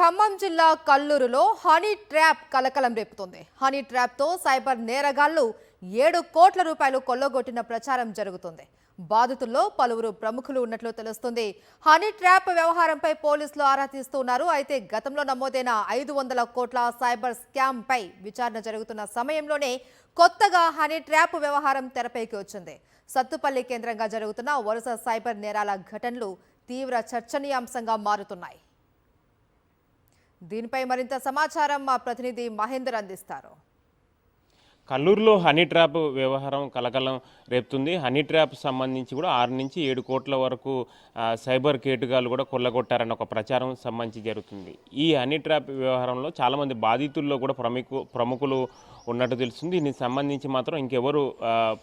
ఖమ్మం జిల్లా కల్లూరులో honey trap కలకలం రేపుతోంది. హనీ ట్రాప్తో సైబర్ నేరగాళ్లు 7 కోట్ల రూపాయలు కొల్లగొట్టిన ప్రచారం జరుగుతుంది. బాధితుల్లో పలువురు ప్రముఖులు ఉన్నట్లు తెలుస్తుంది. హనీ ట్రాప్ వ్యవహారంపై పోలీసులు ఆరా తీస్తున్నారు. అయితే గతంలో నమోదైన 500 కోట్ల సైబర్ స్కామ్ పై విచారణ జరుగుతున్న సమయంలోనే కొత్తగా హనీ ట్రాప్ వ్యవహారం తెరపైకి వచ్చింది. సత్తుపల్లి కేంద్రంగా జరుగుతున్న వరుస సైబర్ నేరాల ఘటనలు తీవ్ర చర్చనీయాంశంగా మారుతున్నాయి. దీనిపై మరింత సమాచారం మా ప్రతినిధి మహేందర్ అందిస్తారు. కల్లూరులో హనీ ట్రాప్ వ్యవహారం కలకలం రేపుతుంది. హనీ ట్రాప్ సంబంధించి కూడా 6 నుంచి 7 కోట్ల వరకు సైబర్ కేటుగాలు కూడా కొల్లగొట్టారన్న ఒక ప్రచారం సంబంధించి జరుగుతుంది. ఈ హనీ ట్రాప్ వ్యవహారంలో చాలామంది బాధితుల్లో కూడా ప్రముఖులు ఉన్నట్టు తెలుస్తుంది. దీనికి సంబంధించి మాత్రం ఇంకెవరు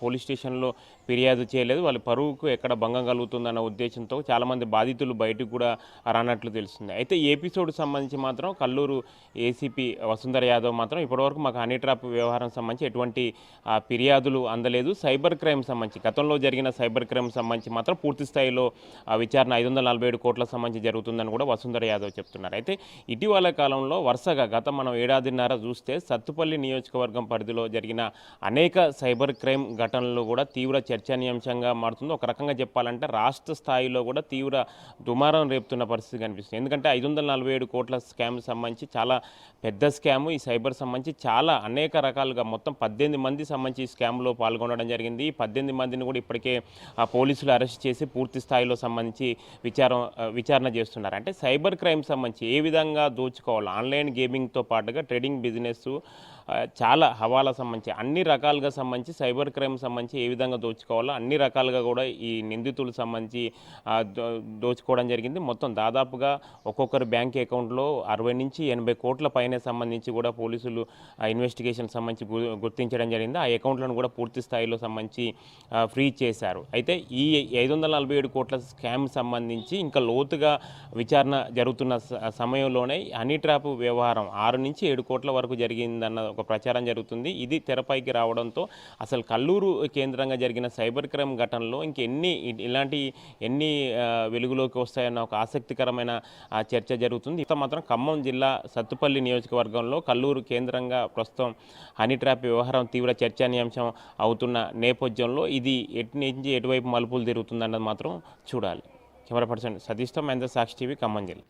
పోలీస్ స్టేషన్లో ఫిర్యాదు చేయలేదు. వాళ్ళ పరువుకు ఎక్కడ భంగం కలుగుతుందన్న ఉద్దేశంతో చాలామంది బాధితులు బయటకు కూడా రానట్లు తెలుస్తుంది. అయితే ఈ ఎపిసోడ్ సంబంధించి మాత్రం కల్లూరు ఏసీపీ వసుంధర యాదవ్ మాత్రం ఇప్పటివరకు మాకు హనీ ట్రాప్ వ్యవహారం సంబంధించి ఎటువంటి ఫిర్యాదులు అందలేదు. సైబర్ క్రైమ్ సంబంధించి గతంలో జరిగిన సైబర్ క్రైమ్ సంబంధించి మాత్రం పూర్తి స్థాయిలో విచారణ 547 కోట్ల సంబంధించి జరుగుతుందని కూడా వసుంధర యాదవ్ చెప్తున్నారు. అయితే ఇటీవల కాలంలో వరుసగా గత మనం ఏడాదిన్నర చూస్తే సత్తుపల్లి నియోజకవర్గం పరిధిలో జరిగిన అనేక సైబర్ క్రైమ్ ఘటనలు కూడా తీవ్ర చర్చనీయాంశంగా మారుతుంది. ఒక రకంగా చెప్పాలంటే రాష్ట్ర స్థాయిలో కూడా తీవ్ర దుమారం రేపుతున్న పరిస్థితి కనిపిస్తుంది. ఎందుకంటే 547 కోట్ల స్కామ్ సంబంధించి చాలా పెద్ద స్కాము. ఈ సైబర్ సంబంధించి చాలా అనేక రకాలుగా మొత్తం 18 మంది సంబంధించి ఈ స్కామ్లో పాల్గొనడం జరిగింది. ఈ 18 మందిని కూడా ఇప్పటికే పోలీసులు అరెస్ట్ చేసి పూర్తి స్థాయిలో సంబంధించి విచారణ చేస్తున్నారు. అంటే సైబర్ క్రైమ్ సంబంధించి ఏ విధంగా దోచుకోవాలి, ఆన్లైన్ గేమింగ్తో పాటుగా ట్రేడింగ్ బిజినెస్, చాలా హవాలా సంబంధించి అన్ని రకాలుగా సంబంధించి సైబర్ క్రైమ్ సంబంధించి ఏ విధంగా దోచుకోవాలో అన్ని రకాలుగా కూడా ఈ నిందితులు సంబంధించి దోచుకోవడం జరిగింది. మొత్తం దాదాపుగా ఒక్కొక్కరి బ్యాంక్ అకౌంట్లో 60 నుంచి 80 కోట్ల పైన సంబంధించి కూడా పోలీసులు ఇన్వెస్టిగేషన్ సంబంధించి గుర్తించడం జరిగింది. ఆ అకౌంట్లను కూడా పూర్తి స్థాయిలో సంబంధించి ఫ్రీ చేశారు. అయితే ఈ 547 కోట్ల స్కామ్ సంబంధించి ఇంకా లోతుగా విచారణ జరుగుతున్న సమయంలోనే హనీ ట్రాప్ వ్యవహారం 6 నుంచి 7 కోట్ల వరకు జరిగిందన్న ఒక ప్రచారం జరుగుతుంది. ఇది తెరపైకి రావడంతో అసలు కల్లూరు కేంద్రంగా జరిగిన సైబర్ క్రైమ్ ఘటనలో ఇలాంటి ఎన్ని వెలుగులోకి వస్తాయన్న ఒక ఆసక్తికరమైన చర్చ జరుగుతుంది. ఇక మాత్రం ఖమ్మం జిల్లా సత్తుపల్లి నియోజకవర్గంలో కల్లూరు కేంద్రంగా ప్రస్తుతం హనీ ట్రాప్ వ్యవహారం తీవ్ర చర్చనీయాంశం అవుతున్న నేపథ్యంలో ఇది ఎటువైపు మలుపులు తిరుగుతుందన్నది మాత్రం చూడాలి. కెమెరా పర్సన్ సతీష్తో మహేందర్, సాక్షి టీవీ, ఖమ్మం జిల్లా.